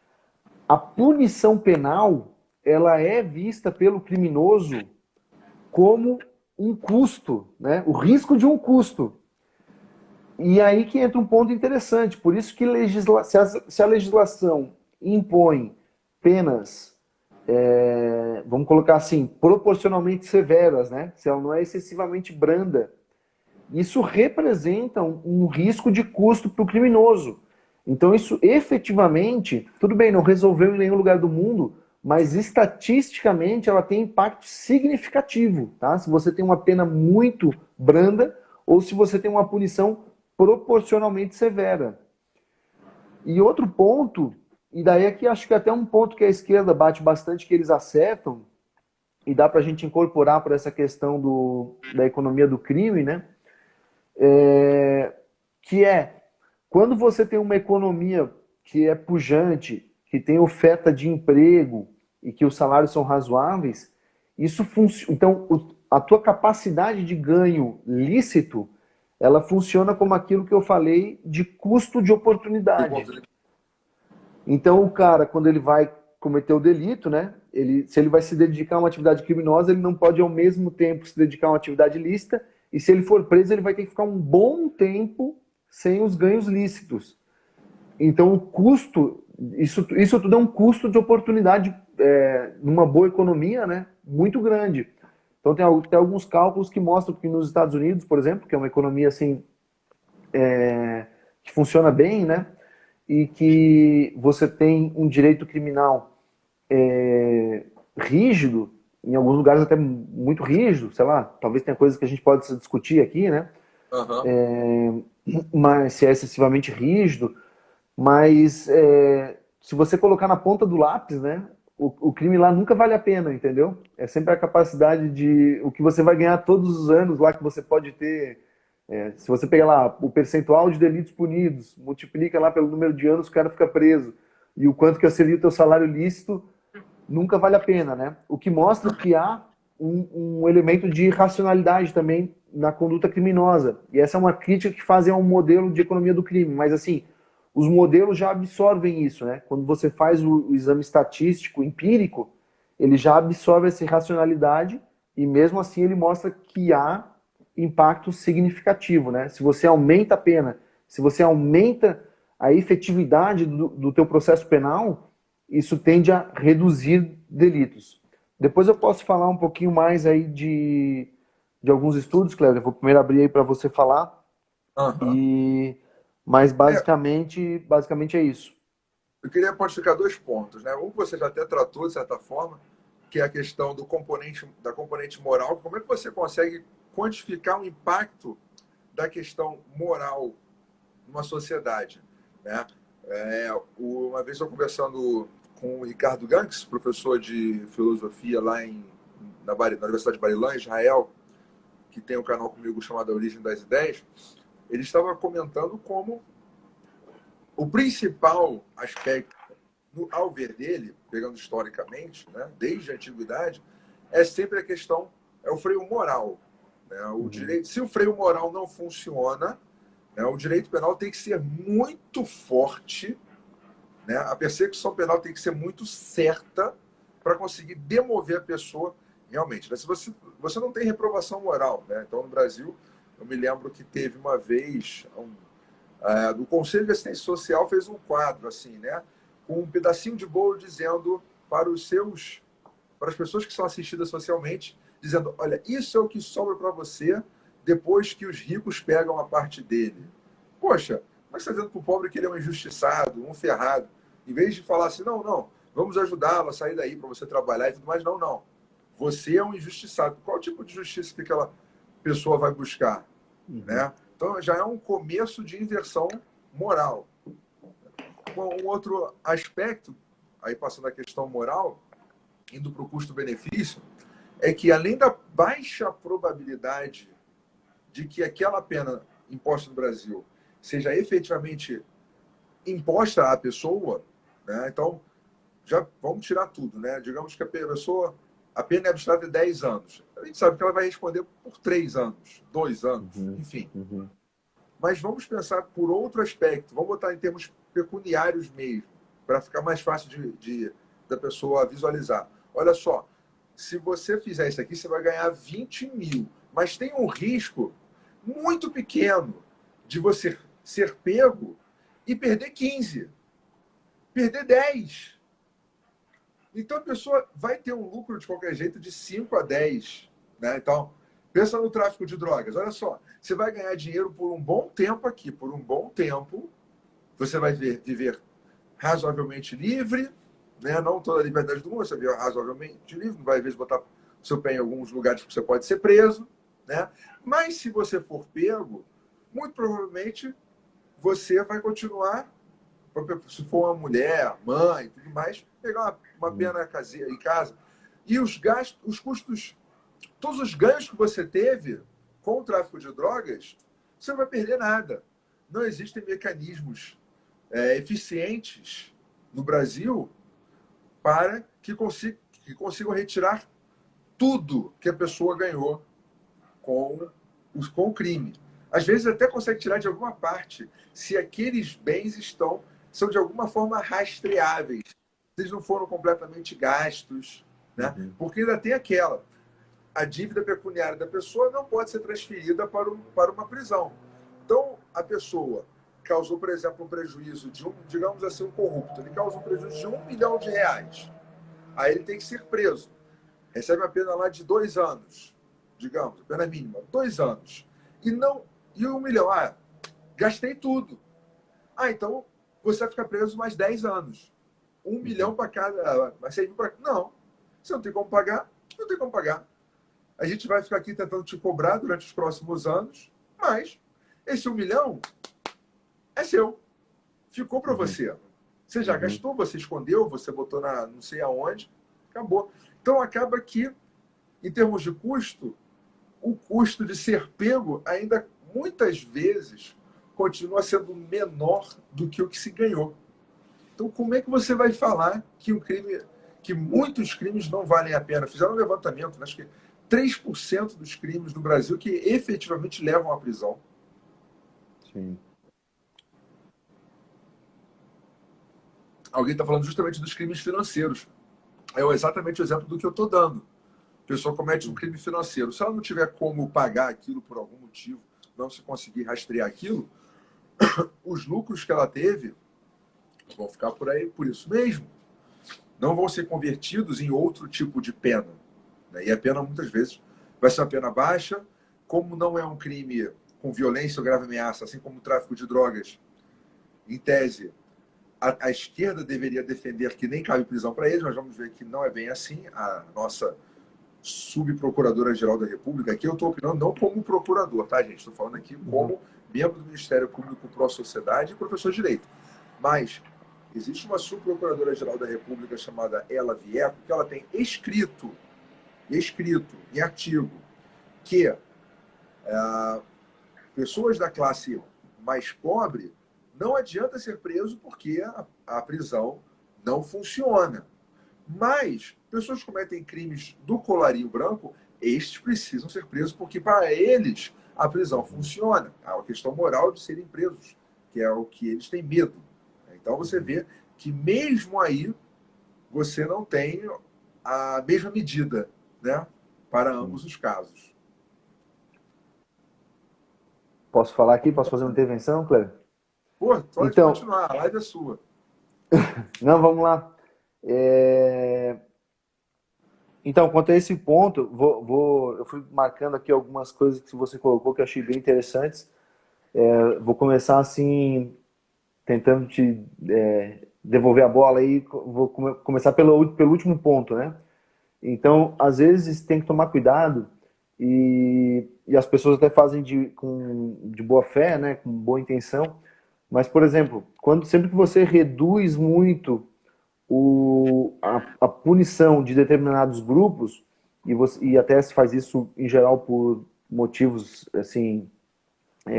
A punição penal, ela é vista pelo criminoso como um custo, né? O risco de um custo. E aí que entra um ponto interessante. Por isso que se a legislação impõe penas, vamos colocar assim, proporcionalmente severas, né? Se ela não é excessivamente branda, isso representa um risco de custo para o criminoso. Então isso efetivamente, tudo bem, não resolveu em nenhum lugar do mundo, mas estatisticamente ela tem impacto significativo, tá? Se você tem uma pena muito branda ou se você tem uma punição proporcionalmente severa. E outro ponto, e daí aqui acho que até um ponto que a esquerda bate bastante, que eles acertam, e dá para a gente incorporar para essa questão da economia do crime, né? Que é, quando você tem uma economia que é pujante, que tem oferta de emprego e que os salários são razoáveis, isso funciona. Então, a tua capacidade de ganho lícito, ela funciona como aquilo que eu falei de custo de oportunidade. Então, o cara, quando ele vai cometer o delito, né? Se ele vai se dedicar a uma atividade criminosa, ele não pode ao mesmo tempo se dedicar a uma atividade lícita, e se ele for preso, ele vai ter que ficar um bom tempo sem os ganhos lícitos. Então, o custo, isso tudo é um custo de oportunidade numa boa economia, né? Muito grande. Então, tem alguns cálculos que mostram que nos Estados Unidos, por exemplo, que é uma economia assim, que funciona bem, né? E que você tem um direito criminal rígido, em alguns lugares até muito rígido, sei lá, talvez tenha coisas que a gente pode discutir aqui, né? Uhum. Mas se é excessivamente rígido, mas se você colocar na ponta do lápis, né? O crime lá nunca vale a pena, entendeu? É sempre a capacidade de o que você vai ganhar todos os anos lá que você pode ter. Se você pegar lá o percentual de delitos punidos, multiplica lá pelo número de anos, o cara fica preso. E o quanto que seria o teu salário lícito, nunca vale a pena, né? O que mostra que há um elemento de racionalidade também na conduta criminosa. E essa é uma crítica que fazem ao modelo de economia do crime. Mas, assim, os modelos já absorvem isso, né? Quando você faz o exame estatístico empírico, ele já absorve essa racionalidade e, mesmo assim, ele mostra que há impacto significativo, né? Se você aumenta a pena, se você aumenta a efetividade do teu processo penal, isso tende a reduzir delitos. Depois eu posso falar um pouquinho mais aí de alguns estudos, Cléber. Eu vou primeiro abrir aí para você falar. Uhum. Mas É, basicamente é isso. eu queria pontificar dois pontos, né? Um que você já até tratou, de certa forma, que é a questão da componente moral. Como é que você consegue quantificar o impacto da questão moral numa sociedade, né? Uma vez eu conversando com o Ricardo Ganks, professor de filosofia lá na Universidade de Barilã, Israel, que tem um canal comigo chamado A Origem das Ideias, ele estava comentando como o principal aspecto, ao ver dele, pegando historicamente, né, desde a antiguidade, é sempre a questão, é o freio moral. Né? O direito, se o freio moral não funciona, né, o direito penal tem que ser muito forte, né? A persecução penal tem que ser muito certa para conseguir demover a pessoa realmente. Né? Se você não tem reprovação moral, né? Então no Brasil, eu me lembro que teve uma vez do Conselho de Assistência Social fez um quadro assim, né, com um pedacinho de bolo dizendo para as pessoas que são assistidas socialmente, dizendo, olha, isso é o que sobra para você depois que os ricos pegam a parte dele. Poxa, mas está dizendo para o pobre que ele é um injustiçado, um ferrado. Em vez de falar assim, não, não, vamos ajudá-lo a sair daí para você trabalhar e tudo mais, não, não. Você é um injustiçado. Qual tipo de justiça que aquela pessoa vai buscar? Né? Então já é um começo de inversão moral. Um outro aspecto, aí passando a questão moral, indo para o custo-benefício, é que além da baixa probabilidade de que aquela pena imposta no Brasil seja efetivamente imposta à pessoa, né? Então já vamos tirar tudo, né? Digamos que a pena é abstrata de 10 anos. A gente sabe que ela vai responder por 3 anos, 2 anos, enfim. Mas vamos pensar por outro aspecto, vamos botar em termos pecuniários mesmo, para ficar mais fácil da pessoa visualizar. Olha só, se você fizer isso aqui, você vai ganhar 20 mil, mas tem um risco muito pequeno de você ser pego e perder 15, perder 10. Então a pessoa vai ter um lucro de qualquer jeito de 5 a 10. Né? Então, pensa no tráfico de drogas. Olha só, você vai ganhar dinheiro por um bom tempo aqui, por um bom tempo. você vai viver razoavelmente livre, né? Não toda a liberdade do mundo, você vai viver razoavelmente livre, não vai, às vezes, botar o seu pé em alguns lugares que você pode ser preso, né? Mas se você for pego, muito provavelmente você vai continuar, se for uma mulher, mãe, tudo mais, pegar uma pena em casa. E os gastos, os custos, todos os ganhos que você teve com o tráfico de drogas, você não vai perder nada. Não existem mecanismos eficientes no Brasil para que consigam retirar tudo que a pessoa ganhou com o crime. Às vezes até consegue tirar de alguma parte, se aqueles bens são de alguma forma rastreáveis. Eles não foram completamente gastos, né? Porque ainda tem a dívida pecuniária da pessoa não pode ser transferida para uma prisão. Então, a pessoa causou, por exemplo, um prejuízo digamos assim, um corrupto, ele causa um prejuízo de R$1 milhão. Aí ele tem que ser preso. Recebe uma pena lá de 2 anos, digamos, pena mínima, 2 anos. E R$1 milhão, gastei tudo. Então você vai ficar preso mais 10 anos. 1 milhão para cada. Não. Você não tem como pagar, não tem como pagar. A gente vai ficar aqui tentando te cobrar durante os próximos anos, mas esse 1 milhão é seu. Ficou para você. Você já gastou, você escondeu, você botou não sei aonde, acabou. Então acaba que, em termos de custo, o custo de ser pego ainda muitas vezes continua sendo menor do que o que se ganhou. Então, como é que você vai falar que muitos crimes não valem a pena? Fizeram um levantamento, acho que 3% dos crimes no Brasil que efetivamente levam à prisão. Sim. Alguém está falando justamente dos crimes financeiros. É exatamente o exemplo do que eu estou dando. A pessoa comete um crime financeiro. Se ela não tiver como pagar aquilo por algum motivo, não se conseguir rastrear aquilo, os lucros que ela teve vão ficar por aí, por isso mesmo. Não vão ser convertidos em outro tipo de pena. Né? E a pena, muitas vezes, vai ser uma pena baixa. Como não é um crime com violência ou grave ameaça, assim como o tráfico de drogas, em tese, a esquerda deveria defender que nem cabe prisão para eles, mas vamos ver que não é bem assim. A nossa subprocuradora-geral da República, aqui eu estou opinando não como procurador, tá, gente? Estou falando aqui como membro do Ministério Público Pró-Sociedade e professor de Direito. Mas existe uma subprocuradora-geral da República chamada Ela Vieco, que ela tem escrito em artigo que pessoas da classe mais pobre não adianta ser preso porque a prisão não funciona. Mas pessoas que cometem crimes do colarinho branco, estes precisam ser presos porque para eles a prisão funciona. Há uma questão moral de serem presos, que é o que eles têm medo. Então você vê que mesmo aí você não tem a mesma medida, né, para ambos os casos. Posso falar aqui? Posso fazer uma intervenção, Cleber? Pô, pode continuar, a live é sua. Não, vamos lá. Então, quanto a esse ponto, eu fui marcando aqui algumas coisas que você colocou que eu achei bem interessantes. Vou começar assim, tentando te devolver a bola aí. Vou começar pelo último ponto, né? Então, às vezes tem que tomar cuidado e as pessoas até fazem de boa fé, né? Com boa intenção. Mas, por exemplo, sempre que você reduz muito a punição de determinados grupos, e até se faz isso em geral por motivos assim,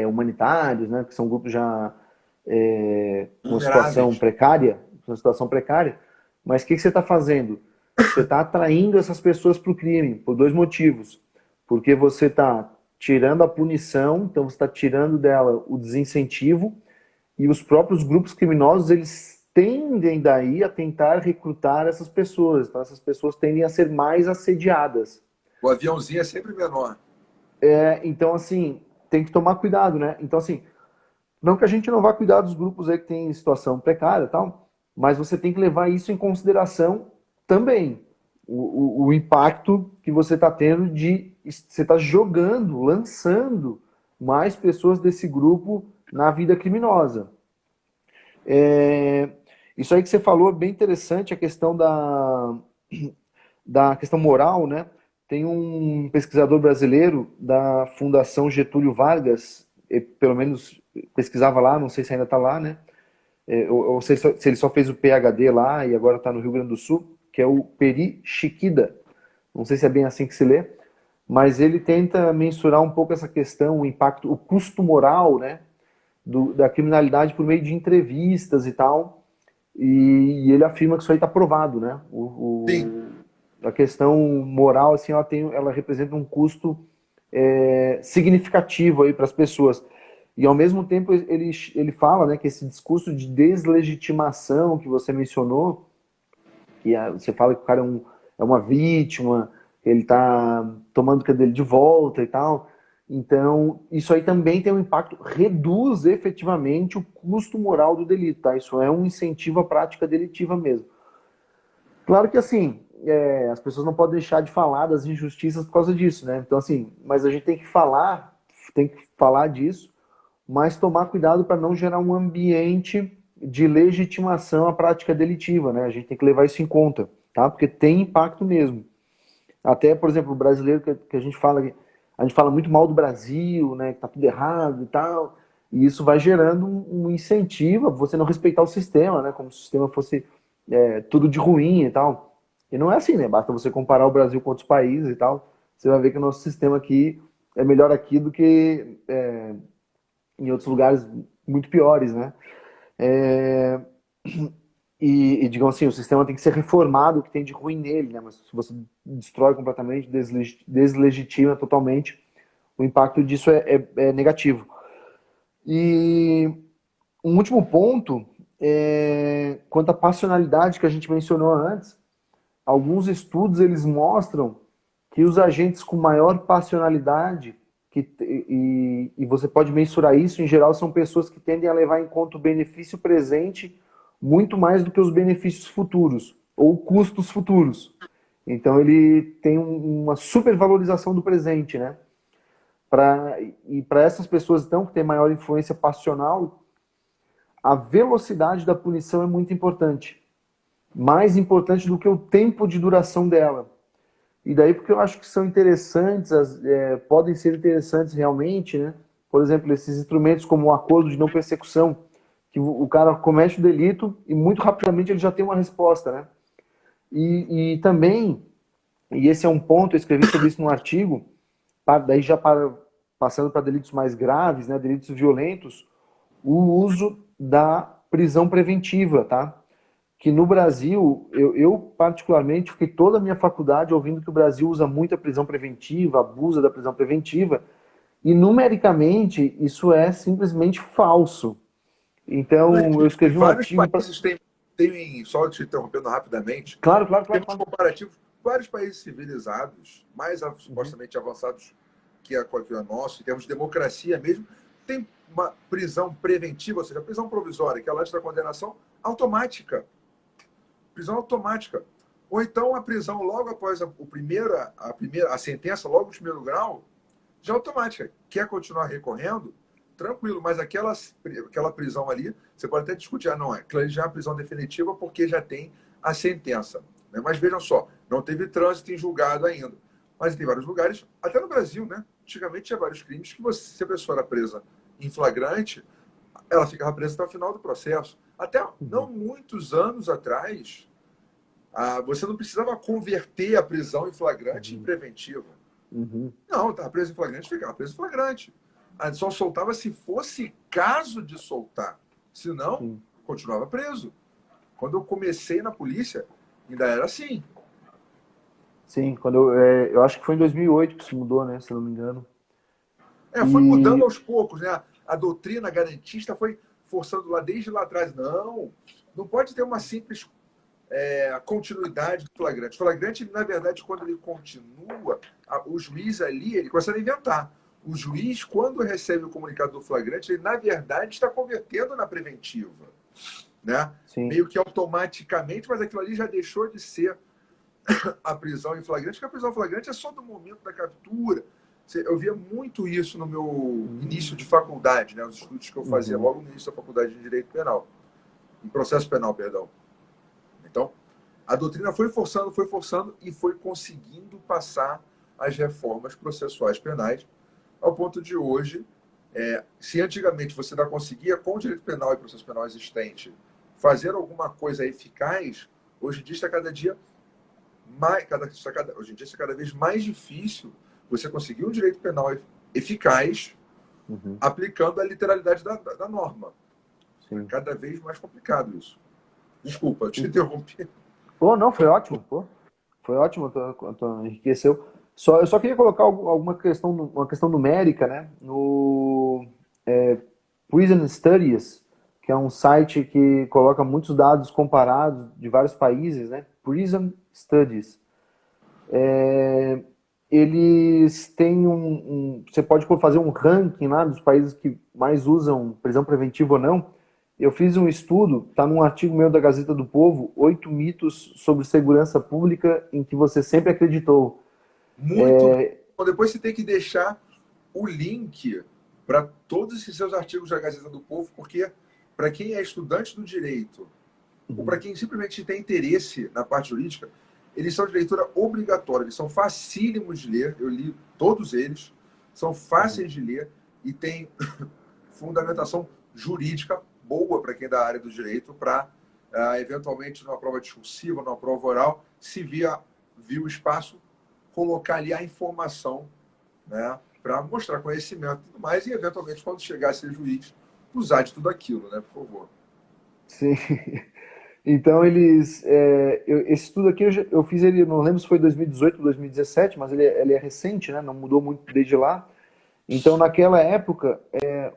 humanitários, né, que são grupos já com situação precária, mas o que você está fazendo? Você está atraindo essas pessoas para o crime, por 2 motivos. Porque você está tirando a punição, então você está tirando dela o desincentivo, e os próprios grupos criminosos, eles tendem daí a tentar recrutar essas pessoas. Então essas pessoas tendem a ser mais assediadas. O aviãozinho é sempre menor. Então, assim, tem que tomar cuidado, né? Então, assim, não que a gente não vá cuidar dos grupos aí que tem situação precária e tal, mas você tem que levar isso em consideração também. O impacto que você está tendo você está lançando mais pessoas desse grupo na vida criminosa. É, isso aí que você falou é bem interessante, a questão da questão moral, né? Tem um pesquisador brasileiro da Fundação Getúlio Vargas, pelo menos pesquisava lá, não sei se ainda está lá, né? Ou se ele só fez o PhD lá e agora está no Rio Grande do Sul, que é o Peri Chiquida. Não sei se é bem assim que se lê, mas ele tenta mensurar um pouco essa questão, o impacto, o custo moral, né, da criminalidade por meio de entrevistas e tal. E ele afirma que isso aí está provado, né? Sim, A questão moral, assim, ela representa um custo significativo aí para as pessoas. E ao mesmo tempo ele fala, né, que esse discurso de deslegitimação que você mencionou, você fala que o cara é uma vítima, ele está tomando o que é dele de volta e tal. Então, isso aí também tem um impacto, reduz efetivamente o custo moral do delito, tá? Isso é um incentivo à prática delitiva mesmo. Claro que assim, as pessoas não podem deixar de falar das injustiças por causa disso, né? Então, assim, mas a gente tem que falar disso, mas tomar cuidado para não gerar um ambiente de legitimação à prática delitiva, né? A gente tem que levar isso em conta, tá? Porque tem impacto mesmo. Até, por exemplo, o brasileiro que a gente fala muito mal do Brasil, né? Que tá tudo errado e tal. E isso vai gerando um incentivo a você não respeitar o sistema, né? Como se o sistema fosse tudo de ruim e tal. E não é assim, né? Basta você comparar o Brasil com outros países e tal. Você vai ver que o nosso sistema aqui é melhor aqui do que em outros lugares muito piores, né? É, digamos assim, o sistema tem que ser reformado, o que tem de ruim nele, né? Mas se você destrói completamente, deslegitima totalmente, o impacto disso é negativo. E um último ponto quanto à passionalidade que a gente mencionou antes, alguns estudos eles mostram que os agentes com maior passionalidade, e você pode mensurar isso, em geral são pessoas que tendem a levar em conta o benefício presente muito mais do que os benefícios futuros, ou custos futuros. Então ele tem uma supervalorização do presente, né? E para essas pessoas então que têm maior influência passional, a velocidade da punição é muito importante. Mais importante do que o tempo de duração dela. E daí porque eu acho que são interessantes, podem ser interessantes realmente, né? Por exemplo, esses instrumentos como o acordo de não persecução, que o cara comete o delito e muito rapidamente ele já tem uma resposta, né? E também, e esse é um ponto, eu escrevi sobre isso no artigo, daí passando para delitos mais graves, né, delitos violentos, o uso da prisão preventiva, tá? Que no Brasil, eu particularmente fiquei toda a minha faculdade ouvindo que o Brasil usa muito a prisão preventiva, abusa da prisão preventiva, e numericamente isso é simplesmente falso. Então eu e escrevi um vários artigo para. países têm, só te interrompendo rapidamente, Claro, claro, claro, temos claro. comparativos, vários países civilizados, mais Uhum. supostamente avançados que a nossa, em termos de democracia mesmo, tem uma prisão preventiva, ou seja, prisão provisória, que é antes da condenação, automática. Prisão automática. Ou então a prisão logo após a sentença, logo no primeiro grau, já é automática. Quer continuar recorrendo? Tranquilo, mas aquela prisão ali, você pode até discutir, não, aquilo ali já é uma prisão definitiva porque já tem a sentença. Né? Mas vejam só, não teve trânsito em julgado ainda. Mas tem vários lugares, até no Brasil, né? Antigamente tinha vários crimes que se a pessoa era presa em flagrante, ela ficava presa até o final do processo. Até não Uhum. muitos anos atrás, você não precisava converter a prisão em flagrante em Uhum. preventiva. Uhum. Não, estava preso em flagrante, ficava preso em flagrante. Só soltava se fosse caso de soltar. Se não, Sim. continuava preso. Quando eu comecei na polícia, ainda era assim. Sim, eu acho que foi em 2008 que se mudou, né, se eu não me engano. Foi mudando E aos poucos, né? A doutrina garantista foi forçando lá desde lá atrás. Não, não pode ter uma simples continuidade do flagrante. O flagrante, na verdade, quando ele continua, o juiz ali, ele começa a inventar. O juiz, quando recebe o comunicado do flagrante, ele, na verdade, está convertendo na preventiva. Né? sim. Meio que automaticamente, mas aquilo ali já deixou de ser a prisão em flagrante, porque a prisão em flagrante é só do momento da captura. Eu via muito isso no meu início de faculdade, né? Os estudos que eu fazia Uhum. logo no início da faculdade de Direito Penal. em processo penal, perdão. Então, a doutrina foi forçando e foi conseguindo passar as reformas processuais penais ao ponto de hoje, se antigamente você não conseguia, com o direito penal e processo penal existente, fazer alguma coisa eficaz, hoje em dia está cada dia mais, hoje em dia está cada vez mais difícil você conseguir um direito penal eficaz aplicando a literalidade da norma. Sim. É cada vez mais complicado isso. Desculpa, eu te interrompi. Pô, não, foi ótimo, pô. Foi ótimo, enriqueceu. Eu só queria colocar alguma questão, uma questão numérica, né? No Prison Studies, que é um site que coloca muitos dados comparados de vários países, né? Prison Studies. Eles têm você pode fazer um ranking lá dos países que mais usam prisão preventiva ou não. Eu fiz um estudo, está num artigo meu da Gazeta do Povo, 8 mitos sobre segurança pública em que você sempre acreditou. Muito bom. Depois você tem que deixar o link para todos esses seus artigos da Gazeta do Povo, porque para quem é estudante do direito, ou para quem simplesmente tem interesse na parte jurídica, eles são de leitura obrigatória, eles são facílimos de ler, eu li todos eles, são fáceis de ler e tem fundamentação jurídica boa para quem é da área do direito, para eventualmente numa prova discursiva, numa prova oral, se viu o espaço, colocar ali a informação, né, para mostrar conhecimento e tudo mais, e eventualmente quando chegar a ser juiz, usar de tudo aquilo, né, por favor. Sim. Então, esse estudo aqui eu fiz ele, não lembro se foi 2018 ou 2017, mas ele é recente, né? Não mudou muito desde lá. Então, naquela época,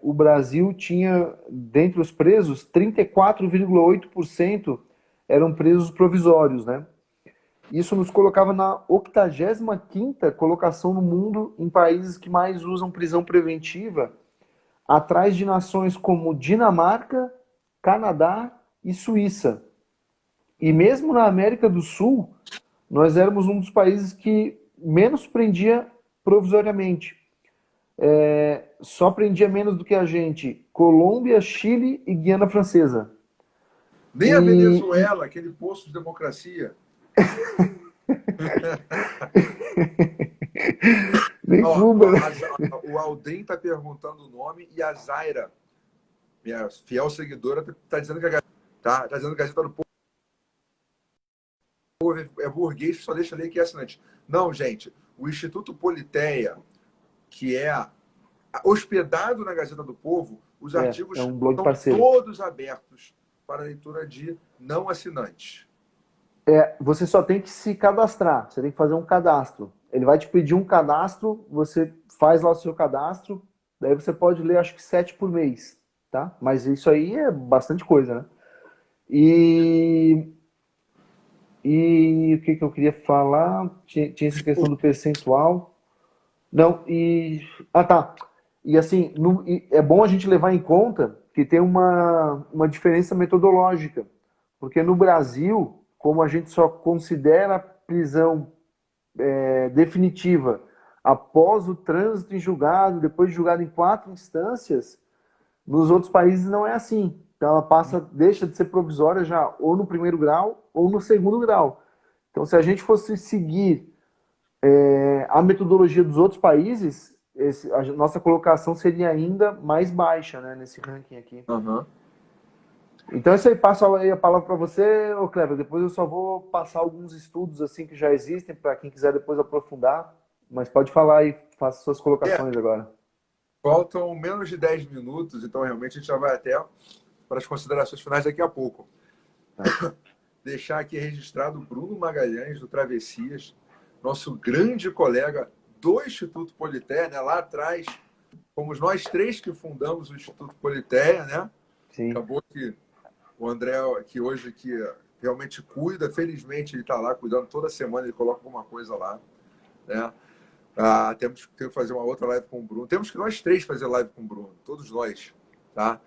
o Brasil tinha, dentre os presos, 34,8% eram presos provisórios, né? Isso nos colocava na 85ª colocação no mundo em países que mais usam prisão preventiva, atrás de nações como Dinamarca, Canadá e Suíça. E mesmo na América do Sul, nós éramos um dos países que menos prendia provisoriamente. Só prendia menos do que a gente Colômbia, Chile e Guiana Francesa. Nem a Venezuela, aquele poço de democracia. Nem Cuba, né? O Alden está perguntando o nome e a Zaira, minha fiel seguidora, está dizendo que tá dizendo que a Gazeta do Povo é burguês, só deixa ler que é assinante. Não, gente, o Instituto Politeia, que é hospedado na Gazeta do Povo, os artigos um blog estão parceiro. todos abertos para leitura de não assinantes. Você só tem que se cadastrar, você tem que fazer um cadastro. Ele vai te pedir um cadastro, você faz lá o seu cadastro, daí você pode ler acho que 7 por mês, tá? Mas isso aí é bastante coisa, né? E o que eu queria falar? Tinha essa questão do percentual. Não, tá. E assim, é bom a gente levar em conta que tem uma diferença metodológica. Porque no Brasil, como a gente só considera a prisão definitiva após o trânsito em julgado, depois de julgado em 4 instâncias, nos outros países não é assim. Então ela deixa de ser provisória já ou no primeiro grau ou no segundo grau. Então se a gente fosse seguir a metodologia dos outros países, a nossa colocação seria ainda mais baixa, né, nesse ranking aqui. Uhum. Então isso aí, passo aí a palavra para você, ô Kleber. Depois eu só vou passar alguns estudos assim que já existem para quem quiser depois aprofundar. Mas pode falar aí, faça suas colocações agora. Faltam menos de 10 minutos, então realmente a gente já vai até para as considerações finais daqui a pouco. Deixar aqui registrado o Bruno Magalhães, do Travessias, nosso grande colega do Instituto Politeia, né? Lá atrás, fomos nós 3 que fundamos o Instituto Politeia, né? Sim. Acabou que o André, que hoje que realmente cuida, felizmente ele está lá cuidando toda semana, ele coloca alguma coisa lá, né? Temos que fazer uma outra live com o Bruno. Temos que nós 3 fazer live com o Bruno, todos nós, tá?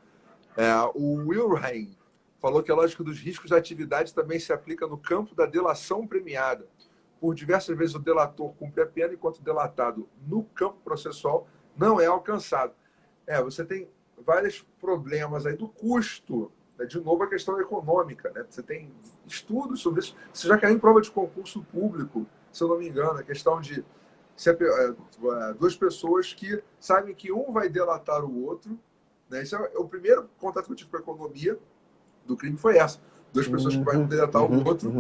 O Wilhelm falou que a lógica dos riscos da atividade também se aplica no campo da delação premiada. Por diversas vezes o delator cumpre a pena, enquanto o delatado no campo processual não é alcançado. Você tem vários problemas aí do custo né? De novo, a questão econômica, né? Você tem estudos sobre isso. Você já caiu em prova de concurso público, se eu não me engano, a questão de duas pessoas que sabem que um vai delatar o outro, né? Esse é o primeiro contato que eu tive com a economia do crime foi essa. Duas pessoas que vão delatar o outro.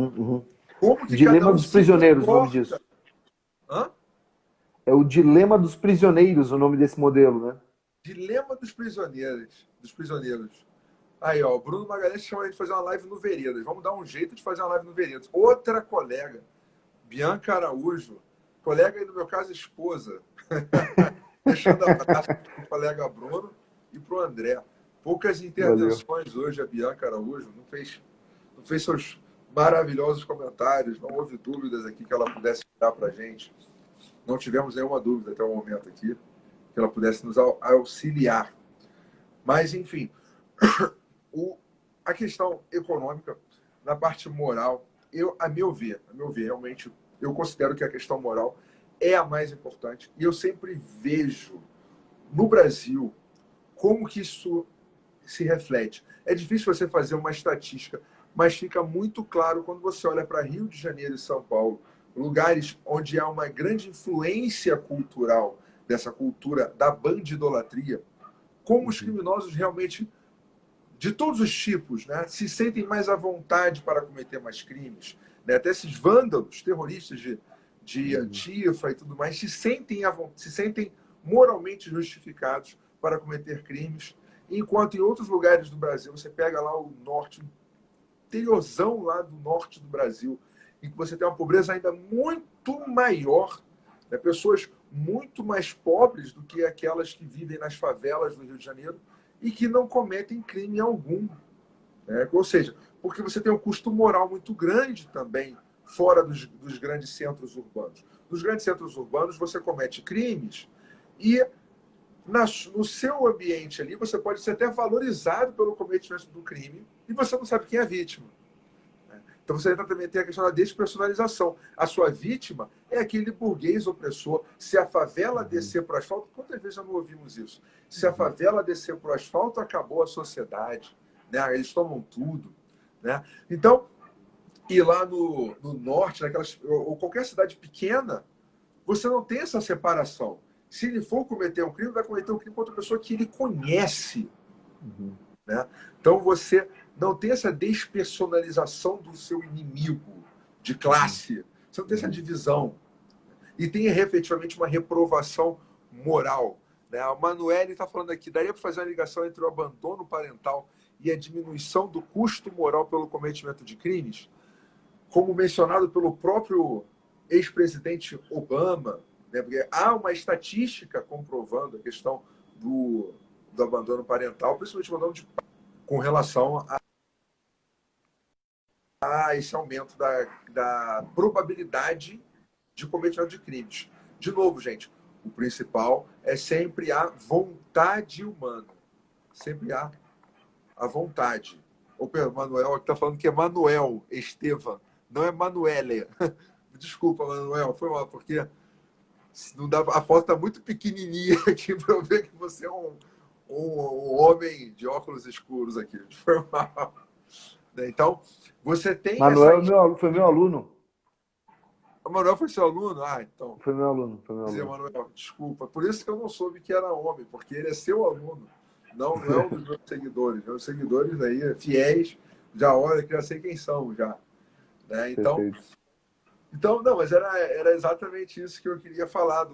Como que cada Dilema um dos se prisioneiros, o nome comporta? disso. Hã? É o dilema dos prisioneiros, o nome desse modelo, né? Dilema dos prisioneiros. Dos prisioneiros. Aí, ó, o Bruno Magalhães chama a gente de fazer uma live no Veredas. Vamos dar um jeito de fazer uma live no Veredas. Outra colega, Bianca Araújo, colega aí, no meu caso, esposa. Deixando abraço para o colega Bruno e para o André. Poucas Valeu. intervenções hoje, a Bianca Araújo não fez seus maravilhosos comentários, não houve dúvidas aqui que ela pudesse dar para a gente. Não tivemos nenhuma dúvida até o momento aqui que ela pudesse nos auxiliar. Mas, enfim, a questão econômica, na parte moral, a meu ver, realmente, eu considero que a questão moral é a mais importante. E eu sempre vejo no Brasil como que isso se reflete. É difícil você fazer uma estatística, mas fica muito claro quando você olha para Rio de Janeiro e São Paulo, lugares onde há uma grande influência cultural dessa cultura da bandidolatria, como os criminosos realmente, de todos os tipos, né, se sentem mais à vontade para cometer mais crimes. Né? Até esses vândalos, terroristas de Antifa e tudo mais, se sentem moralmente justificados para cometer crimes, enquanto em outros lugares do Brasil, você pega lá o norte, o interiorzão lá do norte do Brasil, em que você tem uma pobreza ainda muito maior, né? Pessoas muito mais pobres do que aquelas que vivem nas favelas do Rio de Janeiro e que não cometem crime algum. Né? Ou seja, porque você tem um custo moral muito grande também fora dos grandes centros urbanos. Nos grandes centros urbanos, você comete crimes e no seu ambiente ali, você pode ser até valorizado pelo cometimento do crime e você não sabe quem é a vítima. Então você também tem a questão da despersonalização. A sua vítima é aquele burguês opressor. Se a favela descer para o asfalto, quantas vezes já não ouvimos isso? Se a favela descer para o asfalto, acabou a sociedade. Né? Eles tomam tudo. Né? Então, e lá no norte, ou qualquer cidade pequena, você não tem essa separação. Se ele for cometer um crime, vai cometer um crime contra uma pessoa que ele conhece. Né? Então você não tem essa despersonalização do seu inimigo de classe. Você não tem essa divisão. E tem efetivamente uma reprovação moral. Né? A Manuele está falando aqui, daria para fazer uma ligação entre o abandono parental e a diminuição do custo moral pelo cometimento de crimes? Como mencionado pelo próprio ex-presidente Obama, né? Porque há uma estatística comprovando a questão do abandono parental, principalmente o abandono com relação a esse aumento da probabilidade de cometimento de crimes. De novo, gente, o principal é sempre a vontade humana. Sempre há a vontade. O Manuel está falando que é Manuel Estevam, não é Manuele. Desculpa, Manuel, foi mal, porque não dá, a foto está muito pequenininha aqui para eu ver que você é um homem de óculos escuros aqui. Foi mal. Então, você tem Manuel essa... foi meu aluno. O Manuel foi seu aluno? Ah, então. Foi meu aluno. Foi meu Quer dizer, aluno. Manuel, desculpa. Por isso que eu não soube que era homem, porque ele é seu aluno. Não é um dos meus seguidores. Meus seguidores aí, fiéis, já olha que já sei quem são já. Né? Então, não, mas era exatamente isso que eu queria falar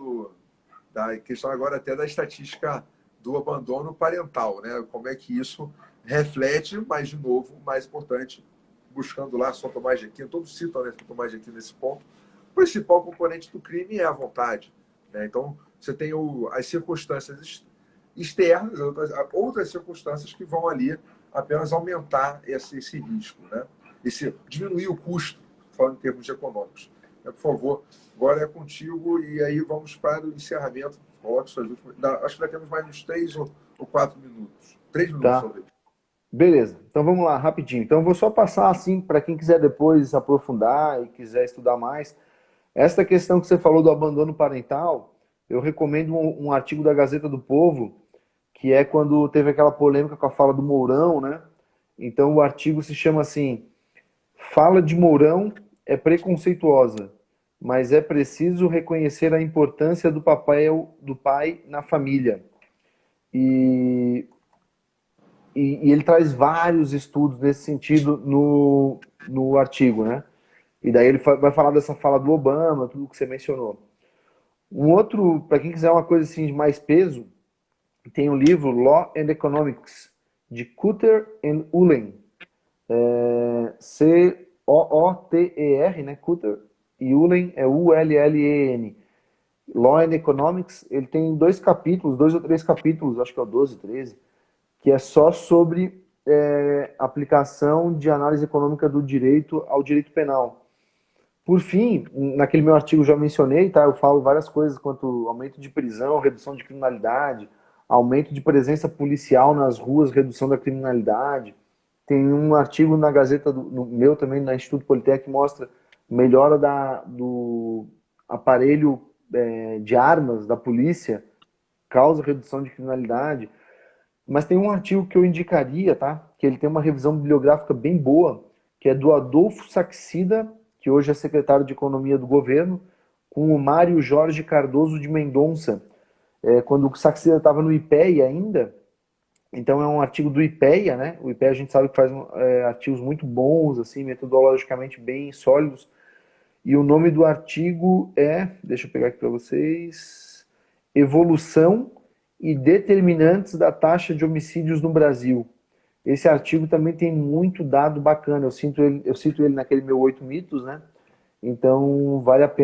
da questão agora até da estatística do abandono parental, né? Como é que isso reflete, mas, de novo, o mais importante, buscando lá São Tomás de Aquino, todos citam, né, São Tomás de Aquino nesse ponto, o principal componente do crime é a vontade. Né? Então, você tem as circunstâncias externas, outras circunstâncias que vão ali apenas aumentar esse risco, né? Diminuir o custo, falando em termos econômicos. Por favor, agora é contigo e aí vamos para o encerramento. Coloque suas últimas... Acho que ainda temos mais uns 3 ou 4 minutos. 3 minutos, Tá. talvez. Beleza. Então vamos lá, rapidinho. Então eu vou só passar assim, para quem quiser depois aprofundar e quiser estudar mais. Esta questão que você falou do abandono parental, eu recomendo um artigo da Gazeta do Povo, que é quando teve aquela polêmica com a fala do Mourão, né? Então o artigo se chama assim: Fala de Mourão é preconceituosa, mas é preciso reconhecer a importância do papel do pai na família. E, e ele traz vários estudos nesse sentido no artigo, né? E daí ele vai falar dessa fala do Obama, tudo que você mencionou. Um outro, para quem quiser uma coisa assim de mais peso, tem o livro Law and Economics, de Cutter and Ullen. C-O-O-T-E-R, né? Cutter, e Ullen é U-L-L-E-N. Law and Economics, ele tem 2 capítulos, 2 ou 3 capítulos, acho que é o 12, 13, que é só sobre aplicação de análise econômica do direito ao direito penal. Por fim, naquele meu artigo já mencionei, tá? Eu falo várias coisas quanto aumento de prisão, redução de criminalidade, aumento de presença policial nas ruas, redução da criminalidade. Tem um artigo na Gazeta no meu também, na Instituto Politec, que mostra melhora do aparelho de armas da polícia, causa redução de criminalidade. Mas tem um artigo que eu indicaria, tá? Que ele tem uma revisão bibliográfica bem boa, que é do Adolfo Saxida, que hoje é secretário de Economia do governo, com o Mário Jorge Cardoso de Mendonça, quando o Saxida estava no IPEA ainda. Então é um artigo do IPEA, né? O IPEA a gente sabe que faz artigos muito bons, assim, metodologicamente bem sólidos. E o nome do artigo deixa eu pegar aqui para vocês, Evolução e Determinantes da Taxa de Homicídios no Brasil. Esse artigo também tem muito dado bacana. Eu cito ele naquele meu 8 mitos, né? Então vale a pena